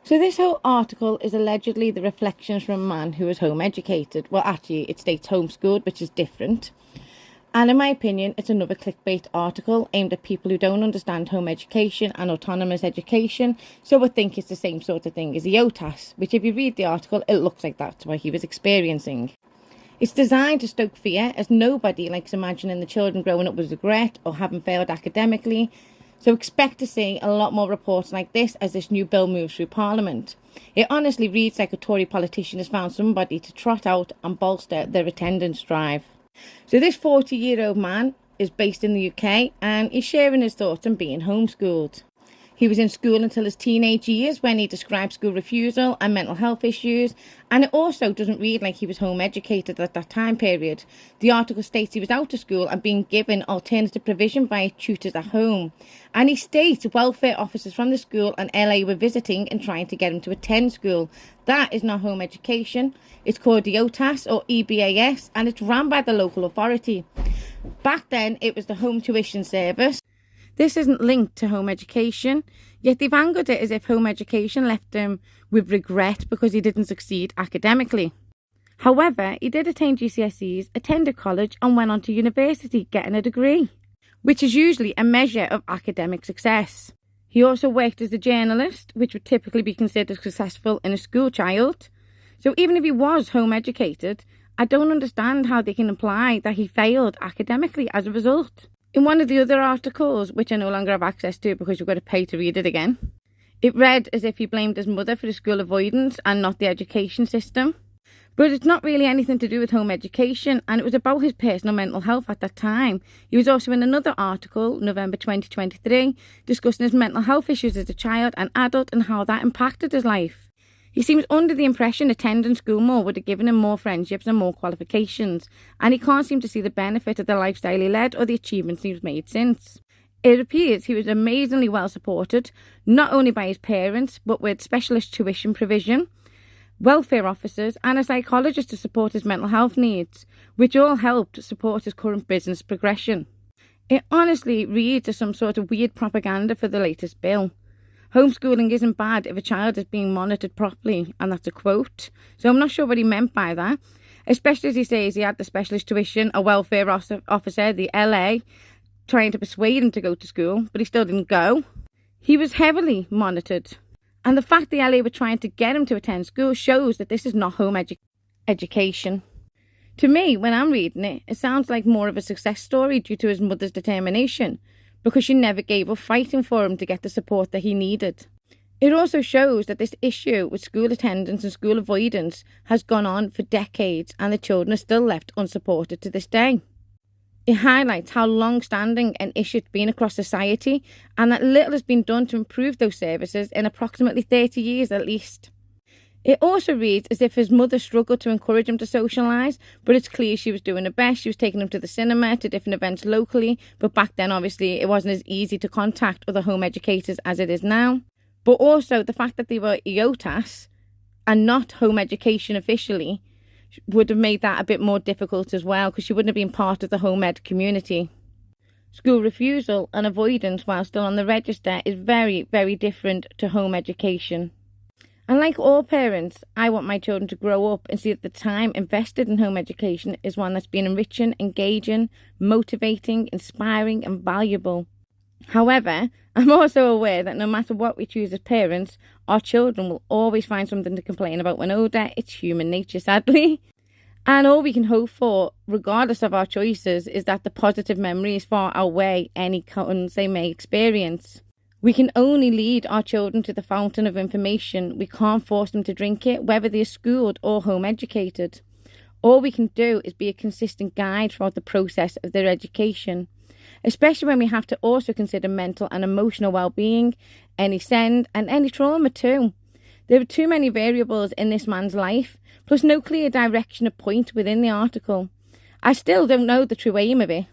So this whole article is allegedly the reflections from a man who was home educated. Well, actually, it states homeschooled, which is different. And in my opinion, it's another clickbait article aimed at people who don't understand home education and autonomous education, so would think it's the same sort of thing as eotas, which if you read the article, it looks like that's what he was experiencing. It's designed to stoke fear, as nobody likes imagining the children growing up with regret or having failed academically. So expect to see a lot more reports like this as this new bill moves through Parliament. It honestly reads like a Tory politician has found somebody to trot out and bolster their attendance drive. So this 40-year-old man is based in the UK and is sharing his thoughts on being homeschooled. He was in school until his teenage years when he described school refusal and mental health issues, and it also doesn't read like he was home educated at that time period. The article states he was out of school and being given alternative provision by tutors at home. And he states welfare officers from the school and LA were visiting and trying to get him to attend school. That is not home education. It's called eotas or EBAS, and it's run by the local authority. Back then, it was the home tuition service. This isn't linked to home education, yet they've angled it as if home education left him with regret because he didn't succeed academically. However, he did attain GCSEs, attended college and went on to university getting a degree, which is usually a measure of academic success. He also worked as a journalist, which would typically be considered successful in a school child. So even if he was home educated, I don't understand how they can imply that he failed academically as a result. In one of the other articles, which I no longer have access to because you've got to pay to read it again, it read as if he blamed his mother for the school avoidance and not the education system. But it's not really anything to do with home education, and it was about his personal mental health at that time. He was also in another article, November 2023, discussing his mental health issues as a child and adult and how that impacted his life. He seems under the impression attending school more would have given him more friendships and more qualifications, and he can't seem to see the benefit of the lifestyle he led or the achievements he's made since. It appears he was amazingly well supported, not only by his parents, but with specialist tuition provision, welfare officers and a psychologist to support his mental health needs, which all helped support his current business progression. It honestly reads as some sort of weird propaganda for the latest bill. Homeschooling isn't bad if a child is being monitored properly, and that's a quote. So I'm not sure what he meant by that, especially as he says he had the specialist tuition, a welfare officer, the LA, trying to persuade him to go to school, but he still didn't go. He was heavily monitored. And the fact the LA were trying to get him to attend school shows that this is not home education. To me, when I'm reading it, it sounds like more of a success story due to his mother's determination, because she never gave up fighting for him to get the support that he needed. It also shows that this issue with school attendance and school avoidance has gone on for decades and the children are still left unsupported to this day. It highlights how long-standing an issue it's been across society and that little has been done to improve those services in approximately 30 years at least. It also reads as if his mother struggled to encourage him to socialise, but it's clear she was doing her best. She was taking him to the cinema, to different events locally, but back then obviously it wasn't as easy to contact other home educators as it is now. But also the fact that they were eotas and not home education officially would have made that a bit more difficult as well, because she wouldn't have been part of the home ed community. School refusal and avoidance while still on the register is very, very different to home education. And like all parents, I want my children to grow up and see that the time invested in home education is one that's been enriching, engaging, motivating, inspiring and valuable. However, I'm also aware that no matter what we choose as parents, our children will always find something to complain about when older. It's human nature, sadly. And all we can hope for, regardless of our choices, is that the positive memories far outweigh any cons they may experience. We can only lead our children to the fountain of information. We can't force them to drink it, whether they're schooled or home educated. All we can do is be a consistent guide throughout the process of their education, especially when we have to also consider mental and emotional well-being, any send and any trauma too. There are too many variables in this man's life, plus no clear direction or point within the article. I still don't know the true aim of it.